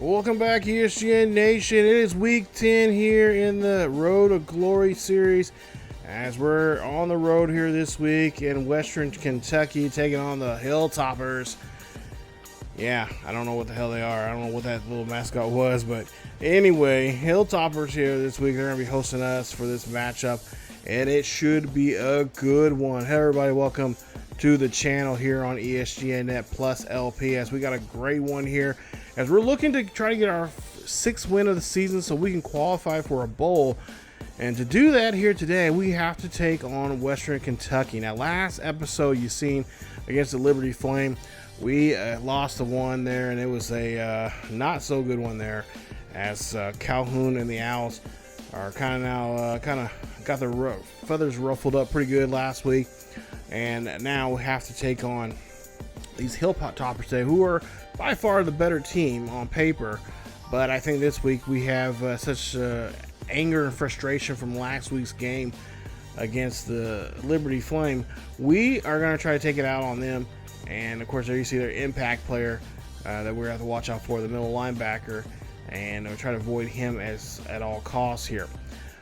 Welcome back, ESGN Nation. It is week 10 here in the Road to Glory series as we're on the road here this week in Western Kentucky taking on the Hilltoppers. Yeah, I don't know what the hell they are. I don't know what that little mascot was, but anyway, Hilltoppers here this week. They're going to be hosting us for this matchup, and it should be a good one. Hey, everybody, welcome to the channel here on ESGNet Plus LP as we got a great one here as we're looking to try to get our 6th win of the season so we can qualify for a bowl. And to do that here today, we have to take on Western Kentucky. Now, last episode you seen against the Liberty Flame, we lost the one there, and it was a not so good one there as Calhoun and the Owls are kind of got their feathers ruffled up pretty good last week. And now we have to take on these Hilltoppers today, who are by far the better team on paper. But I think this week we have such anger and frustration from last week's game against the Liberty Flame. We are going to try to take it out on them. And, of course, there you see their impact player that we're going to have to watch out for, the middle linebacker. And we'll try to avoid him at all costs here.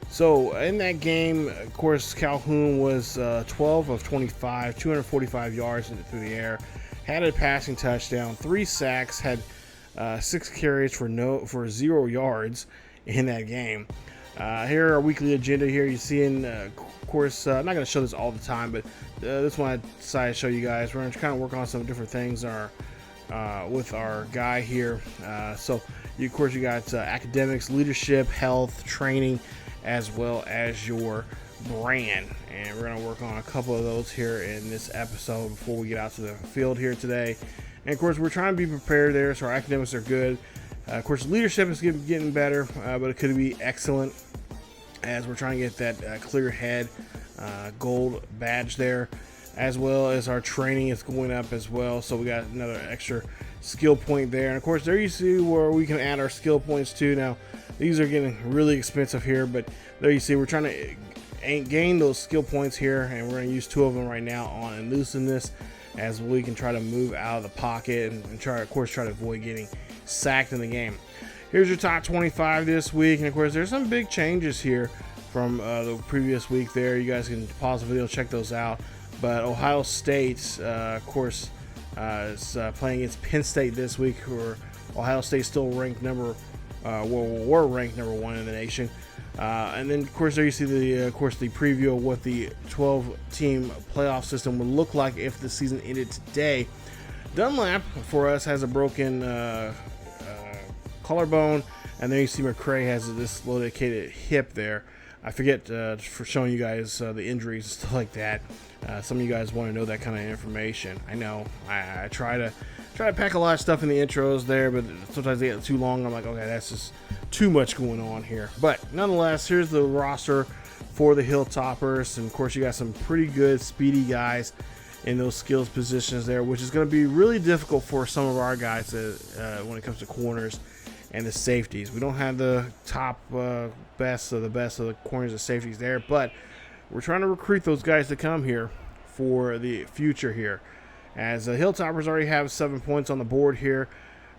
So in that game, of course, Calhoun was 12 of 25, 245 yards through the air, had a passing touchdown, 3 sacks, had 6 carries for 0 yards in that game. Here our weekly agenda here. You see, of course, I'm not going to show this all the time, but this one I decided to show you guys. We're going to kind of work on some different things with our guy here. So, of course, you got academics, leadership, health, training, as well as your brand. And we're going to work on a couple of those here in this episode before we get out to the field here today. And of course, we're trying to be prepared there, so our academics are good. Of course, leadership is getting better, but it could be excellent as we're trying to get that clear head gold badge there, as well as our training is going up as well. So we got another extra skill point there. And of course, there you see where we can add our skill points too. Now, these are getting really expensive here, but there you see we're trying to gain those skill points here, and we're going to use 2 of them right now on and loosen this as we can try to move out of the pocket and try to avoid getting sacked in the game. Here's your top 25 this week, and of course there's some big changes here from the previous week there. You guys can pause the video, check those out. But Ohio State, of course, is playing against Penn State this week, where Ohio State still ranked were ranked number 1 in the nation. And then, of course, there you see the preview of what the 12-team playoff system would look like if the season ended today. Dunlap for us has a broken collarbone, and then you see McCray has a dislocated hip there. I forget for showing you guys the injuries and stuff like that. Some of you guys want to know that kind of information. I know I try to pack a lot of stuff in the intros there, but sometimes they get too long. I'm like, okay, that's just too much going on here. But nonetheless, here's the roster for the Hilltoppers, and of course you got some pretty good speedy guys in those skills positions there, which is going to be really difficult for some of our guys when it comes to corners and the safeties. We don't have the top best of the corners and safeties there, but we're trying to recruit those guys to come here for the future here. As the Hilltoppers already have 7 points on the board here.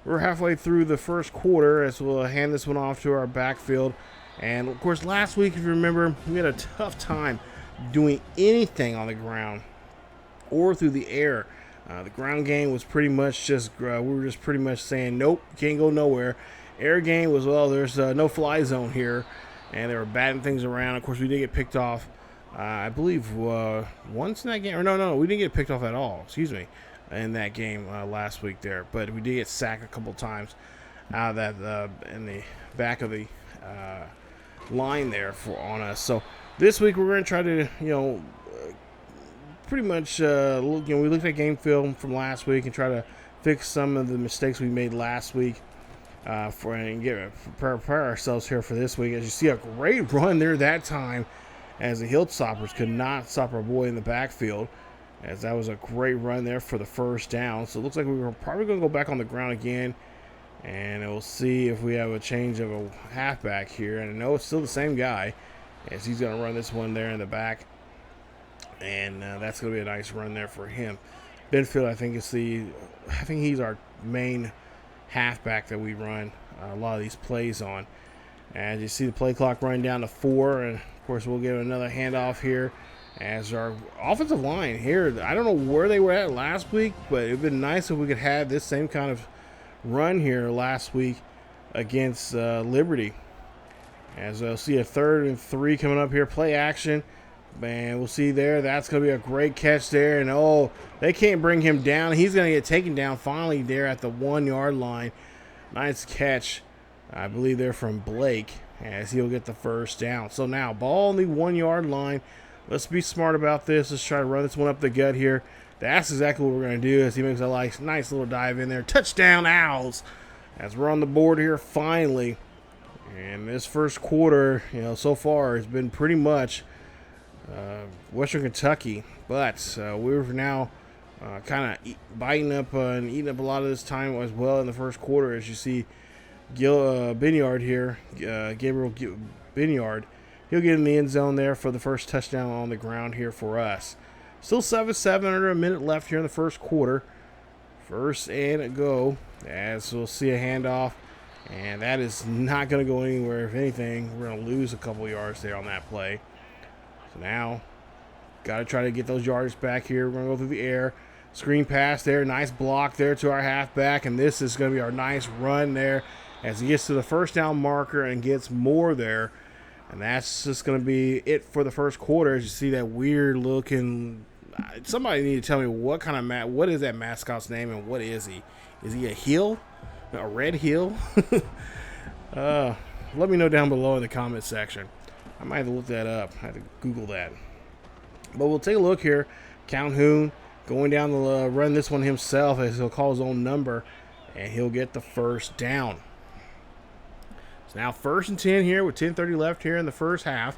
We're halfway through the first quarter as we'll hand this one off to our backfield. And of course, last week, if you remember, we had a tough time doing anything on the ground or through the air. The ground game was pretty much just, we were just pretty much saying, nope, can't go nowhere. Air game was, well, there's no fly zone here, and they were batting things around. Of course, we did get picked off, I believe, once in that game. Or no, we didn't get picked off at all, in that game last week there. But we did get sacked a couple times out of that in the back of the line there on us. So this week we're going to try to, pretty much, we looked at game film from last week and try to fix some of the mistakes we made last week prepare ourselves here for this week. As you see, a great run there that time as the Hilltoppers could not stop our boy in the backfield, as that was a great run there for the first down. So it looks like we were probably going to go back on the ground again, and we'll see if we have a change of a halfback here. And I know it's still the same guy, as he's going to run this one there in the back, and that's going to be a nice run there for him. Benfield, I think he's our main halfback that we run a lot of these plays on. As you see the play clock running down to 4, and of course we'll get another handoff here as our offensive line here. I don't know where they were at last week, but it would be nice if we could have this same kind of run here last week against Liberty. As we'll see a 3rd and 3 coming up here, play action. Man, we'll see there. That's going to be a great catch there. And, oh, they can't bring him down. He's going to get taken down finally there at the 1-yard line. Nice catch, I believe, there from Blake, as he'll get the first down. So now, ball on the 1-yard line. Let's be smart about this. Let's try to run this one up the gut here. That's exactly what we're going to do, as he makes a nice little dive in there. Touchdown, Owls, as we're on the board here finally. And this first quarter, so far has been pretty much Western Kentucky, but we're now kind of biting up and eating up a lot of this time as well in the first quarter. As you see, Binyard here, Gabriel Binyard, he'll get in the end zone there for the first touchdown on the ground here for us. Still 7-7 under a minute left here in the first quarter. First and go, as we'll see a handoff, and that is not going to go anywhere. If anything, we're going to lose a couple yards there on that play. So now, got to try to get those yards back here. We're going to go through the air. Screen pass there. Nice block there to our halfback. And this is going to be our nice run there as he gets to the first down marker and gets more there. And that's just going to be it for the first quarter. As you see that weird looking. Somebody need to tell me what kind of what is that mascot's name and what is he? Is he a heel? A red heel? Let me know down below in the comment section. I might have to look that up. I have to Google that. But we'll take a look here. Calhoun going down the run this one himself, as he'll call his own number, and he'll get the first down. So now 1st and 10 here with 10:30 left here in the first half.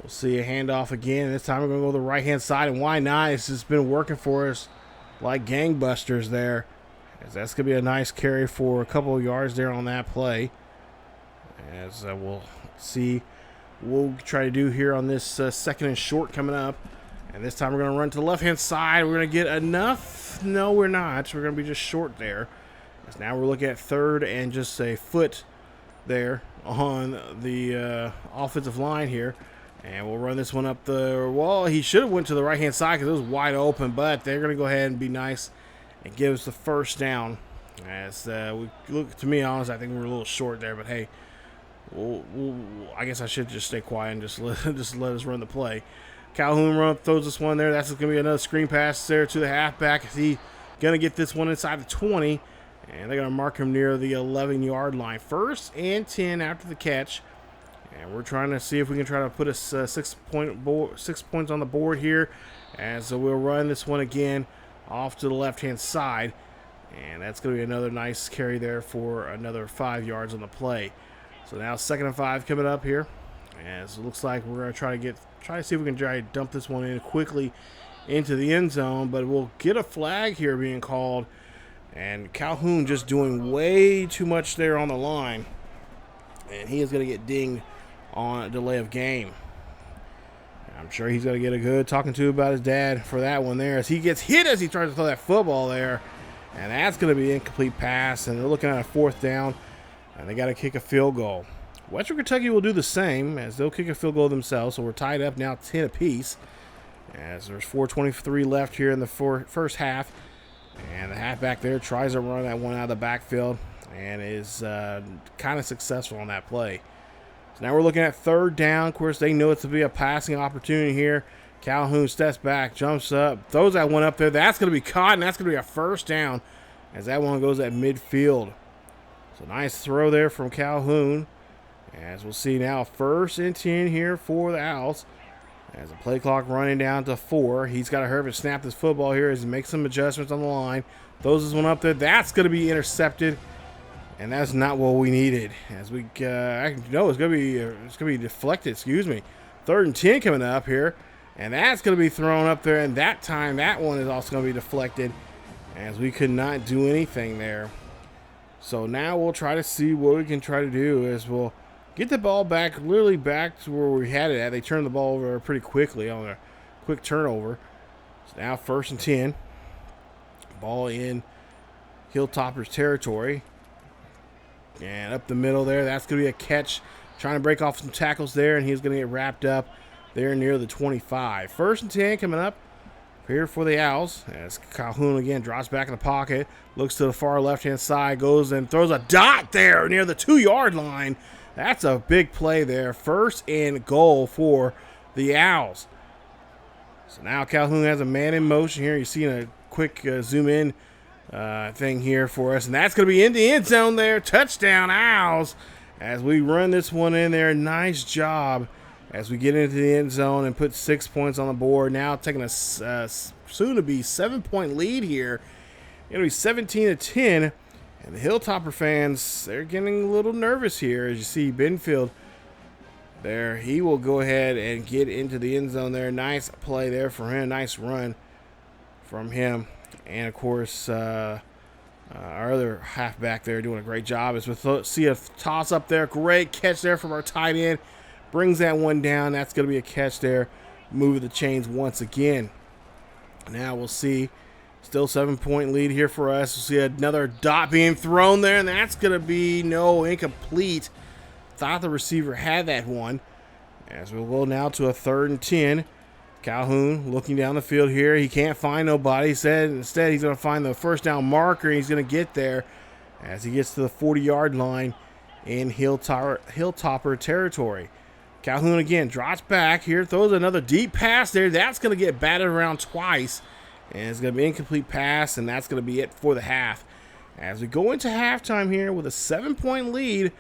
We'll see a handoff again. This time we're going to go to the right-hand side, and why not? It's just been working for us like gangbusters there. As that's going to be a nice carry for a couple of yards there on that play. As we'll see, we'll try to do here on this 2nd and short coming up. And this time we're going to run to the left-hand side. We're going to get enough. No, we're not. We're going to be just short there. As now we're looking at 3rd and just a foot there on the offensive line here. And we'll run this one up the wall. He should have went to the right-hand side because it was wide open, but they're going to go ahead and be nice and give us the first down. As we look, to me, honest, I think we're a little short there, but hey, I guess I should just stay quiet and just let us run the play. Calhoun throws this one there. That's going to be another screen pass there to the halfback. Is he going to get this one inside the 20? And they're going to mark him near the 11-yard line. 1st and 10 after the catch. And we're trying to see if we can try to put us 6 points on the board here. As we'll run this one again off to the left-hand side. And that's going to be another nice carry there for another 5 yards on the play. So now 2nd and 5 coming up here. As it looks like we're going to try to see if we can try to dump this one in quickly into the end zone. But we'll get a flag here being called. And Calhoun just doing way too much there on the line. And he is going to get dinged on a delay of game. I'm sure he's going to get a good talking to about his dad for that one there, as he gets hit as he tries to throw that football there. And that's going to be an incomplete pass, and they're looking at a 4th down, and they got to kick a field goal. Western Kentucky will do the same, as they'll kick a field goal themselves, so we're tied up now 10 apiece, as there's 4:23 left here in the first half. And the halfback there tries to run that one out of the backfield and is kind of successful on that play. So now we're looking at 3rd down. Of course, they know it's to be a passing opportunity here. Calhoun steps back, jumps up, throws that one up there. That's going to be caught, and that's going to be a first down as that one goes at midfield. So nice throw there from Calhoun. As we'll see now, 1st and 10 here for the Owls. As the play clock running down to 4. He's got to hurry and snap this football here as he makes some adjustments on the line. Throws this one up there. That's going to be intercepted. And that's not what we needed. As we no, it's gonna be deflected. Excuse me. 3rd and 10 coming up here, and that's gonna be thrown up there. And that time, that one is also gonna be deflected, as we could not do anything there. So now we'll try to see what we can try to do. Is we'll get the ball back, literally back to where we had it at. They turned the ball over pretty quickly on a quick turnover. So now 1st and 10. Ball in Hilltoppers territory. And up the middle there, that's going to be a catch. Trying to break off some tackles there, and he's going to get wrapped up there near the 25. 1st and 10 coming up here for the Owls. As Calhoun again drops back in the pocket, looks to the far left-hand side, goes and throws a dot there near the 2-yard line. That's a big play there. 1st and goal for the Owls. So now Calhoun has a man in motion here. You're seeing a quick zoom in thing here for us, and that's going to be in the end zone there. Touchdown Owls as we run this one in there. Nice job as we get into the end zone and put 6 points on the board. Now taking a soon-to-be 7-point lead here. It'll be 17-10, and the Hilltopper fans, they're getting a little nervous here. As you see Benfield there, he will go ahead and get into the end zone there. Nice play there for him. Nice run from him. And, of course, our other halfback there doing a great job. As we see a toss up there. Great catch there from our tight end. Brings that one down. That's going to be a catch there. Move the chains once again. Now we'll see. Still 7-point lead here for us. We'll see another dot being thrown there, and that's going to be incomplete. Thought the receiver had that one. As we'll go now to a 3rd and 10. Calhoun looking down the field here. He can't find nobody. He said instead he's going to find the 1st down marker. He's going to get there as he gets to the 40-yard line in Hilltopper territory. Calhoun again drops back here, throws another deep pass there. That's going to get batted around twice, and it's going to be an incomplete pass, and that's going to be it for the half. As we go into halftime here with a 7-point lead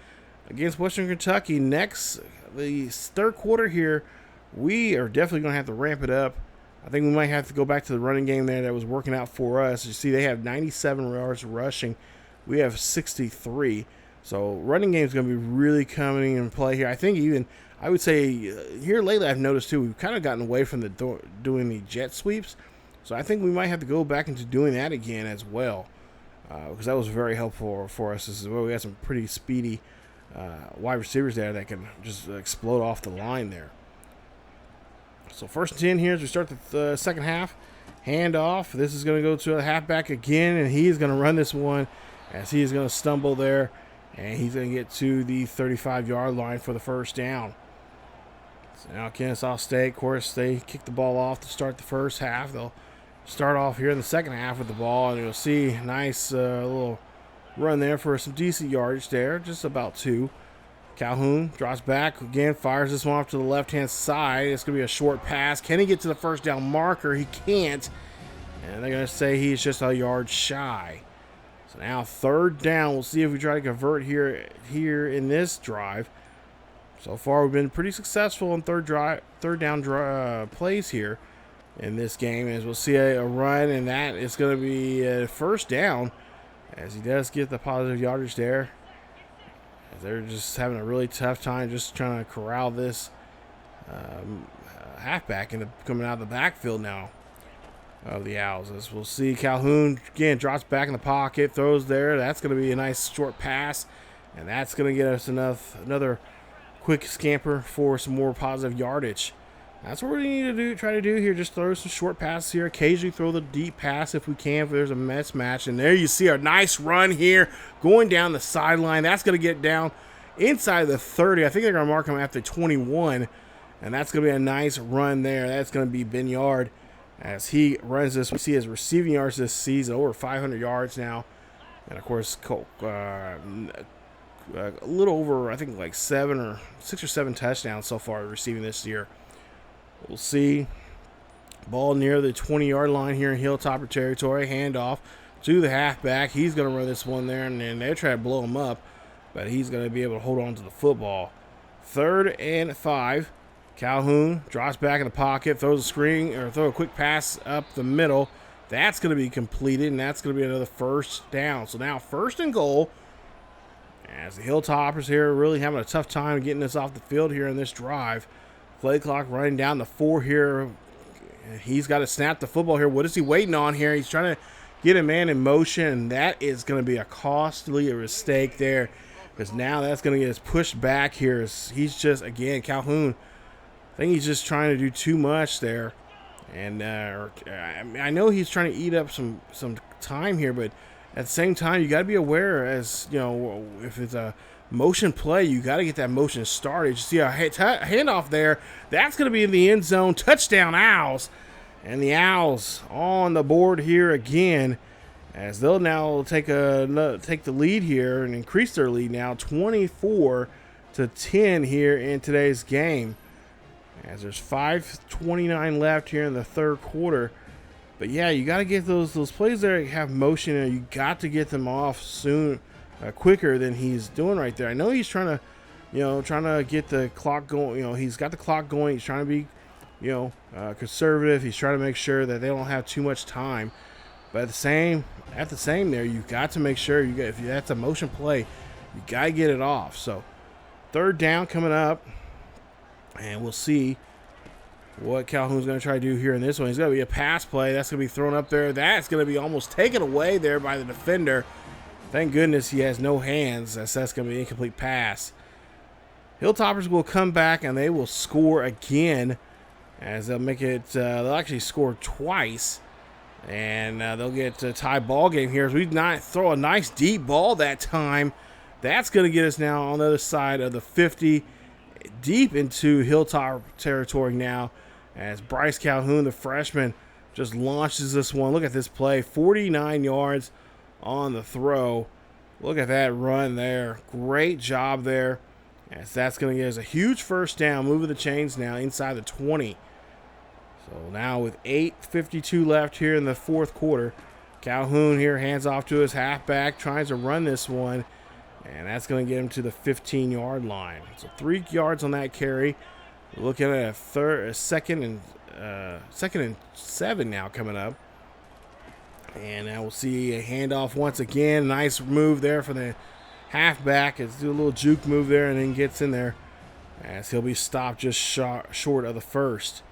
against Western Kentucky. Next, the 3rd quarter here, we are definitely going to have to ramp it up. I think we might have to go back to the running game there that was working out for us. You see, they have 97 yards rushing. We have 63. So running game is going to be really coming in play here. I think even, I would say, here lately I've noticed too, we've kind of gotten away from doing the jet sweeps. So I think we might have to go back into doing that again as well. Because that was very helpful for us as well. We had some pretty speedy wide receivers there that can just explode off the line there. So 1st and 10 here as we start the second half. Hand off. This is going to go to a halfback again, and he's going to run this one as he is going to stumble there, and he's going to get to the 35-yard line for the 1st down. So now Kennesaw State, of course, they kick the ball off to start the first half. They'll start off here in the second half with the ball, and you'll see a nice little run there for some decent yardage there, just about 2. Calhoun drops back again, fires this one off to the left-hand side. It's going to be a short pass. Can he get to the 1st down marker? He can't. And they're going to say he's just a yard shy. So now 3rd down. We'll see if we try to convert here in this drive. So far, we've been pretty successful in third down plays here in this game. As we'll see a run, and that is going to be a 1st down as he does get the positive yardage there. They're just having a really tough time just trying to corral this halfback coming out of the backfield now of the Owls. As we'll see Calhoun again drops back in the pocket, throws there. That's going to be a nice short pass, and that's going to get us another quick scamper for some more positive yardage. That's what we need to try to do here. Just throw some short passes here. Occasionally throw the deep pass if we can, if there's a mismatch. And there you see a nice run here going down the sideline. That's going to get down inside the 30. I think they're going to mark him after 21. And that's going to be a nice run there. That's going to be Benyard as he runs this. We see his receiving yards this season, over 500 yards now. And, of course, a little over, I think, like 6 or 7 touchdowns so far receiving this year. We'll see. Ball near the 20-yard line here in Hilltopper territory. Handoff to the halfback. He's going to run this one there, and then they're trying to blow him up, but he's going to be able to hold on to the football. 3rd and 5. Calhoun drops back in the pocket, throws a screen or throw a quick pass up the middle. That's going to be completed, and that's going to be another 1st down. So now 1st and goal. As the Hilltoppers here are really having a tough time getting this off the field here in this drive. Play clock running down to 4 here. He's got to snap the football here. What is he waiting on here? He's trying to get a man in motion, and that is going to be a costly mistake there, because now that's going to get us pushed back here. He's just, again, Calhoun, I think he's just trying to do too much there. And I know he's trying to eat up some time here, but at the same time, you got to be aware, as you know, if it's a motion play, you got to get that motion started. You see a handoff there. That's going to be in the end zone. Touchdown, Owls. And the Owls on the board here again, as they'll now take the lead here and increase their lead now 24-10 here in today's game. As there's 5:29 left here in the third quarter. But yeah, you got to get those plays there that have motion, and you got to get them off soon, quicker than he's doing right there. I know he's trying to get the clock going. You know, he's got the clock going. He's trying to be, conservative. He's trying to make sure that they don't have too much time. But at the same there, you got to make sure if that's a motion play, you got to get it off. So third down coming up, and we'll see what Calhoun's going to try to do here in this one. He's going to be a pass play. That's going to be thrown up there. That's going to be almost taken away there by the defender. Thank goodness he has no hands, as that's going to be an incomplete pass. Hilltoppers will come back, and they will score again, as they'll make it, they'll actually score twice. And they'll get a tie ball game here as we throw a nice deep ball that time. That's going to get us now on the other side of the 50, deep into Hilltop territory now, as Bryce Calhoun, the freshman, just launches this one. Look at this play, 49 yards on the throw. Look at that run there. Great job there, as that's going to get us a huge first down, moving the chains now inside the 20. So now with 8:52 left here in the fourth quarter, Calhoun here hands off to his halfback, tries to run this one, and that's going to get him to the 15-yard line. So 3 yards on that carry. We're looking at a second and 7 now coming up. And now we'll see a handoff once again. Nice move there for the halfback. It's do a little juke move there and then gets in there, as he'll be stopped just short of the first.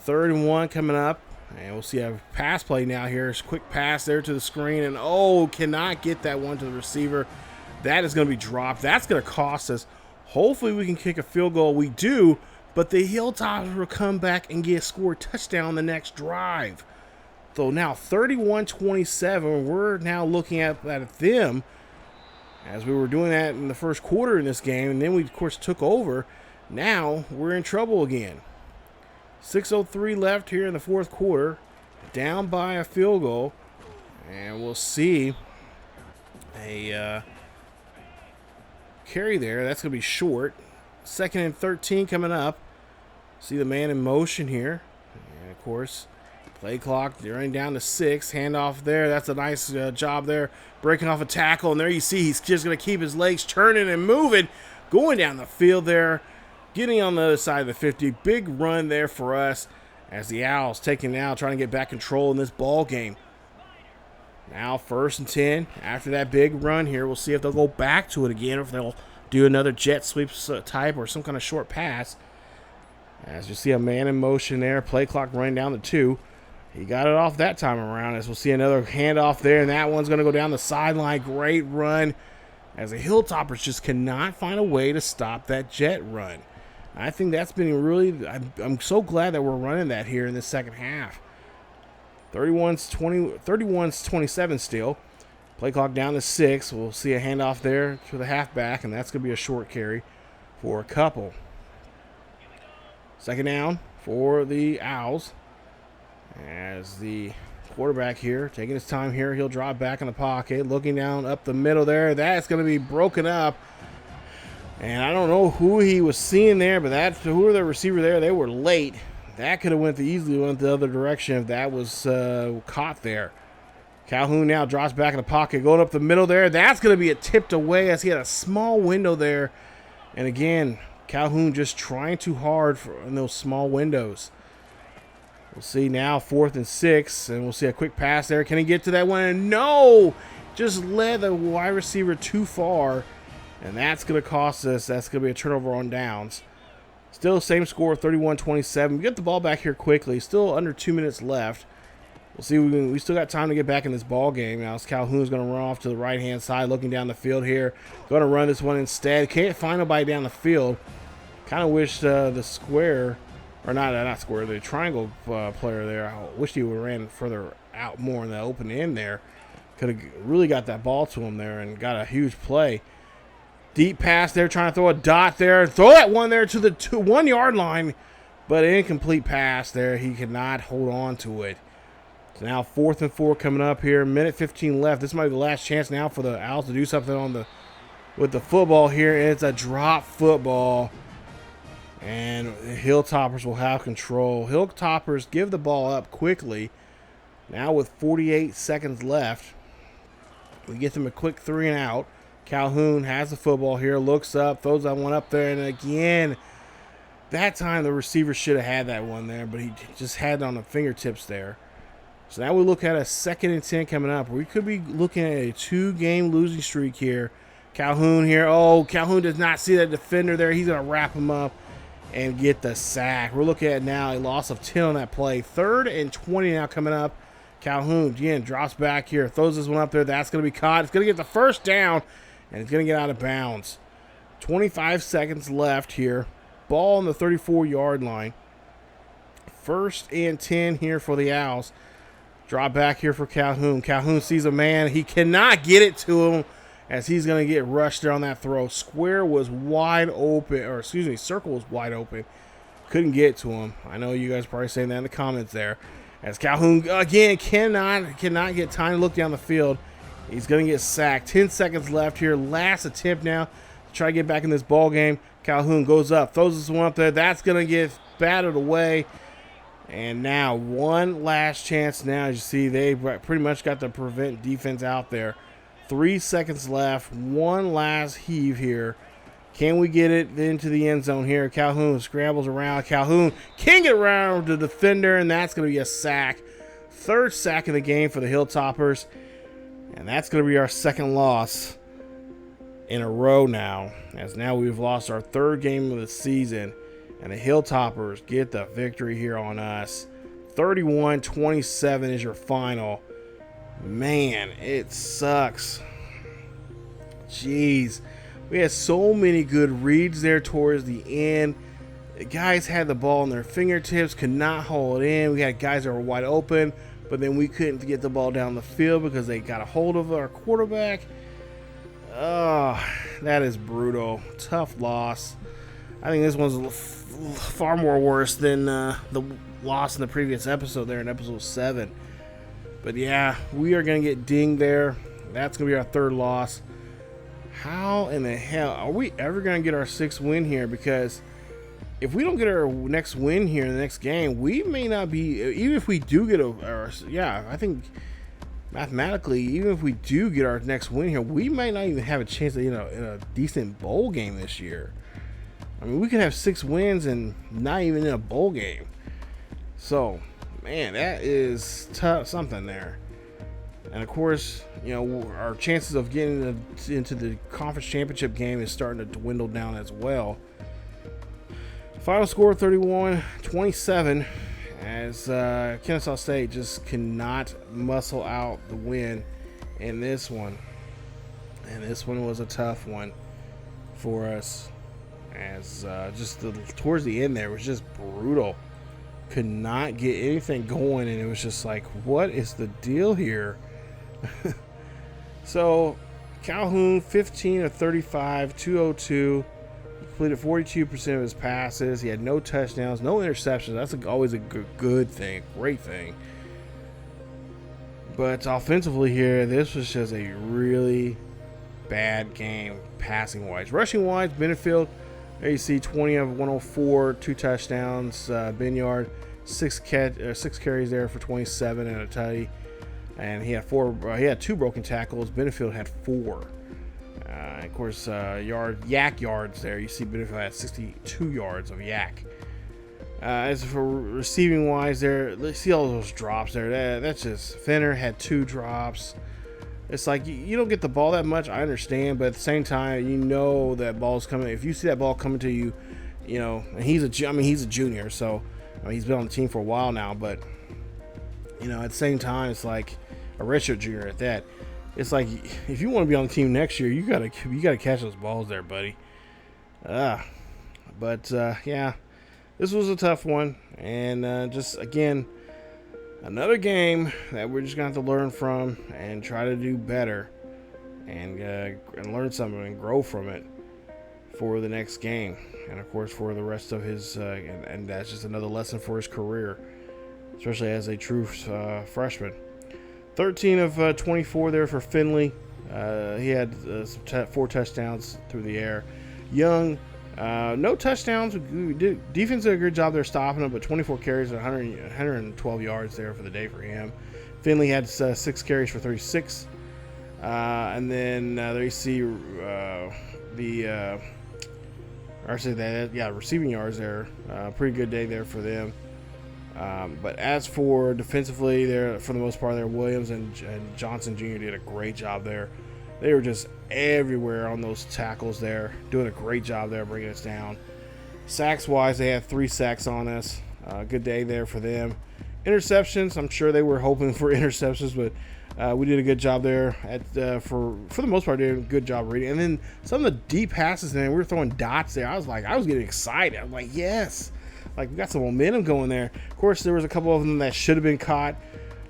3rd and 1 coming up. And we'll see a pass play now here. It's a quick pass there to the screen. And cannot get that one to the receiver. That is going to be dropped. That's going to cost us. Hopefully we can kick a field goal. We do, but the Hilltoppers will come back and score a touchdown the next drive. So now 31-27, we're now looking at them, as we were doing that in the first quarter in this game, and then we, of course, took over. Now we're in trouble again. 6:03 left here in the fourth quarter, down by a field goal, and we'll see a carry there. That's going to be short. 2nd and 13 coming up. See the man in motion here. And, of course, play clock running down to 6. Handoff there. That's a nice job there. Breaking off a tackle. And there you see he's just going to keep his legs turning and moving. Going down the field there. Getting on the other side of the 50. Big run there for us, as the Owls taking now, trying to get back control in this ball game. Now 1st and 10. After that big run here, we'll see if they'll go back to it again, or if they'll do another jet sweep type or some kind of short pass. As you see a man in motion there, play clock running down to 2. He got it off that time around, as we'll see another handoff there, and that one's going to go down the sideline. Great run, as the Hilltoppers just cannot find a way to stop that jet run. I think that's been really, I'm so glad that we're running that here in the second half. 31-27 still. Play clock down to 6. We'll see a handoff there to the halfback, and that's going to be a short carry for a couple. 2nd down for the Owls, as the quarterback here taking his time here. He'll drop back in the pocket, looking down up the middle there. That's going to be broken up. And I don't know who he was seeing there, but who were the receiver there? They were late. That could have easily went the other direction if that was caught there. Calhoun now drops back in the pocket, going up the middle there. That's going to be tipped away, as he had a small window there. And again, Calhoun just trying too hard in those small windows. We'll see now 4th and 6, and we'll see a quick pass there. Can he get to that one? And no! Just led the wide receiver too far. And that's going to cost us. That's going to be a turnover on downs. Still same score, 31-27. We get the ball back here quickly. Still under 2 minutes left. We'll see. We still got time to get back in this ball game. Now Calhoun's going to run off to the right-hand side, looking down the field here. Going to run this one instead. Can't find nobody down the field. Kind of wish the square, or not square, the triangle player there, I wish he would have ran further out more in the open end there. Could have really got that ball to him there and got a huge play. Deep pass there, trying to throw a dot there. Throw that one there to the 1 yard line. But an incomplete pass there. He could not hold on to it. So now 4th and 4 coming up here. Minute 15 left. This might be the last chance now for the Owls to do something with the football here. It's a drop football. And the Hilltoppers will have control. Hilltoppers give the ball up quickly. Now with 48 seconds left. We get them a quick 3 and out. Calhoun has the football here, looks up, throws that one up there, and again, that time the receiver should have had that one there, but he just had it on the fingertips there. So now we look at a 2nd and 10 coming up. We could be looking at a 2-game losing streak here. Calhoun here. Oh, Calhoun does not see that defender there. He's going to wrap him up and get the sack. We're looking at now a loss of 10 on that play. 3rd and 20 now coming up. Calhoun, again, drops back here, throws this one up there. That's going to be caught. It's going to get the first down, and it's going to get out of bounds. 25 seconds left here. Ball on the 34-yard line. 1st and 10 here for the Owls. Drop back here for Calhoun. Calhoun sees a man. He cannot get it to him as he's going to get rushed there on that throw. Square was wide open, or excuse me, circle was wide open. Couldn't get to him. I know you guys are probably saying that in the comments there. As Calhoun, again, cannot get time to look down the field. He's going to get sacked. 10 seconds left here. Last attempt now to try to get back in this ball game. Calhoun goes up, throws this one up there. That's going to get batted away. And now one last chance now. As you see, they pretty much got the prevent defense out there. 3 seconds left. One last heave here. Can we get it into the end zone here? Calhoun scrambles around. Calhoun can get around the defender, and that's going to be a sack. 3rd sack of the game for the Hilltoppers. And that's going to be our 2nd loss in a row now. As now we've lost our 3rd game of the season. And the Hilltoppers get the victory here on us. 31-27 is your final. Man, it sucks. Jeez. We had so many good reads there towards the end. The guys had the ball in their fingertips, could not hold it in. We had guys that were wide open, but then we couldn't get the ball down the field because they got a hold of our quarterback. Oh, that is brutal. Tough loss. I think this one's far more worse than the loss in the previous episode there in episode 7. But yeah, we are going to get dinged there. That's going to be our 3rd loss. How in the hell are we ever going to get our 6th win here? Because if we don't get our next win here in the next game, we may not be, even if we do get I think mathematically, even if we do get our next win here, we might not even have a chance in a decent bowl game this year. I mean, we could have 6 wins and not even in a bowl game. So, man, that is tough, something there. And of course, our chances of getting into the conference championship game is starting to dwindle down as well. Final score 31-27 as Kennesaw State just cannot muscle out the win in this one. And this one was a tough one for us as towards the end there was just brutal. Could not get anything going, and it was just like, what is the deal here? So Calhoun 15 of 35, 202. He completed 42% of his passes. He had no touchdowns, no interceptions. That's always a good thing, great thing. But offensively here, this was just a really bad game passing wise. Rushing wise, Benefield, there you see 20 of 104, 2 touchdowns. Binyard, 6 carries there for 27 and a tutty. And he had 2 broken tackles. Benefield had 4. Of course, yak yards there. You see Benefield had 62 yards of yak. As for receiving wise there, let's see all those drops there. That's just, Fenner had 2 drops. It's like you don't get the ball that much. I understand, but at the same time, that ball's coming. If you see that ball coming to you, and he's a junior, so he's been on the team for a while now. But at the same time, it's like a redshirt junior at that. It's like if you want to be on the team next year, you gotta catch those balls there, buddy. But yeah, this was a tough one, and just again, another game that we're just going to have to learn from and try to do better and learn something and grow from it for the next game. And of course for the rest of his, and that's just another lesson for his career, especially as a true freshman. 13 of 24 there for Finley. He had 4 touchdowns through the air. Young, no touchdowns. Defense did a good job there stopping him, but 24 carries, 112 yards there for the day for him. Finley had 6 carries for 36. And then there you see receiving yards there. Pretty good day there for them. But as for defensively, there for the most part, there Williams and Johnson Jr. did a great job there. They were just everywhere on those tackles there, doing a great job there, bringing us down. Sacks wise, they had 3 sacks on us. Good day there for them. Interceptions, I'm sure they were hoping for interceptions, but we did a good job there. For the most part, did a good job reading. And then some of the deep passes, we were throwing dots there. I was getting excited. I'm like, yes. Like, we got some momentum going there. Of course, there was a couple of them that should have been caught,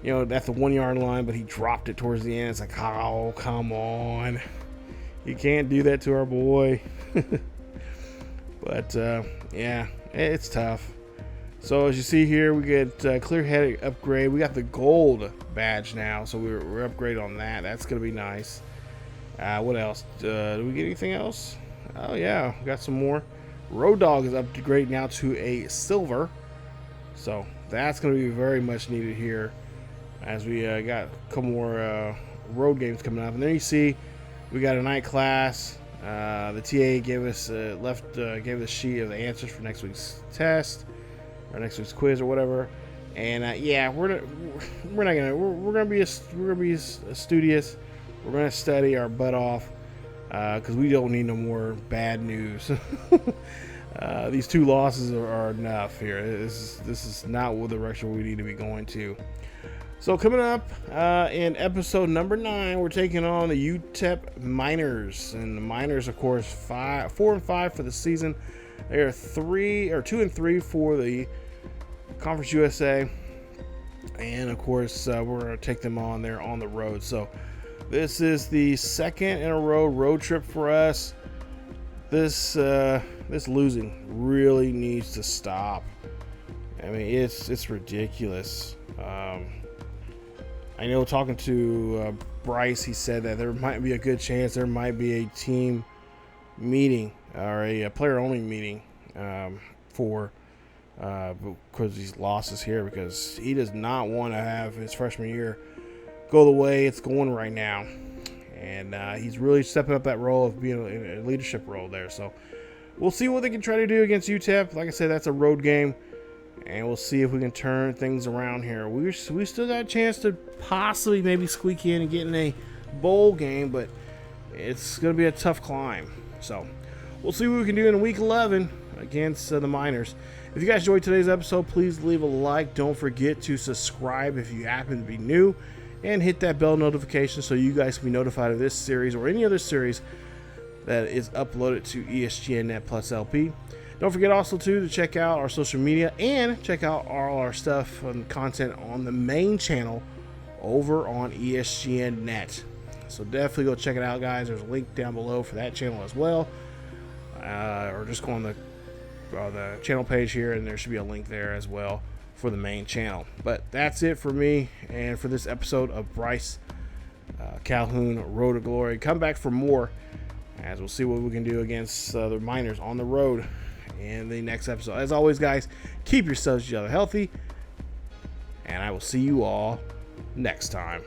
at the 1 yard line, but he dropped it towards the end. It's like, oh, come on. You can't do that to our boy. But, yeah, it's tough. So, as you see here, we get clear head upgrade. We got the gold badge now, so we're upgraded on that. That's going to be nice. What else? Do we get anything else? Oh, yeah, we got some more. Road Dog is upgraded now to a silver, so that's going to be very much needed here as we got a couple more road games coming up. And there you see we got a night class. The TA gave us gave us a sheet of the answers for next week's test or next week's quiz or whatever. And yeah, we're gonna be studious. We're gonna study our butt off. Because we don't need no more bad news. These 2 losses are enough here. This is not the direction we need to be going to. So coming up in episode number 9, we're taking on the UTEP Miners, and the Miners, of course, 4-5 for the season. They are 2-3 for the Conference USA, and of course we're going to take them on there on the road. So. This is the second in a road trip for us. This losing really needs to stop. I mean, it's ridiculous. I know talking to Bryce, he said that there might be a good chance there might be a team meeting or a player-only meeting for because these losses here, because he does not want to have his freshman year go the way it's going right now, and he's really stepping up that role of being a leadership role there. So we'll see what they can try to do against UTEP. Like I said, that's a road game, and we'll see if we can turn things around here. We still got a chance to possibly maybe squeak in and get in a bowl game, but it's going to be a tough climb. So we'll see what we can do in week 11 against the Miners. If you guys enjoyed today's episode, please leave a like. Don't forget to subscribe if you happen to be new, and hit that bell notification so you guys can be notified of this series or any other series that is uploaded to ESGNet Plus LP. Don't forget also to check out our social media and check out all our stuff and content on the main channel over on ESGNet. So definitely go check it out, guys. There's a link down below for that channel as well. Or just go on the channel page here, and there should be a link there as well for the main channel. But that's it for me and for this episode of Bryce Calhoun Road to Glory. Come back for more as we'll see what we can do against the Miners on the road in the next episode. As always, guys, keep yourselves healthy, and I will see you all next time.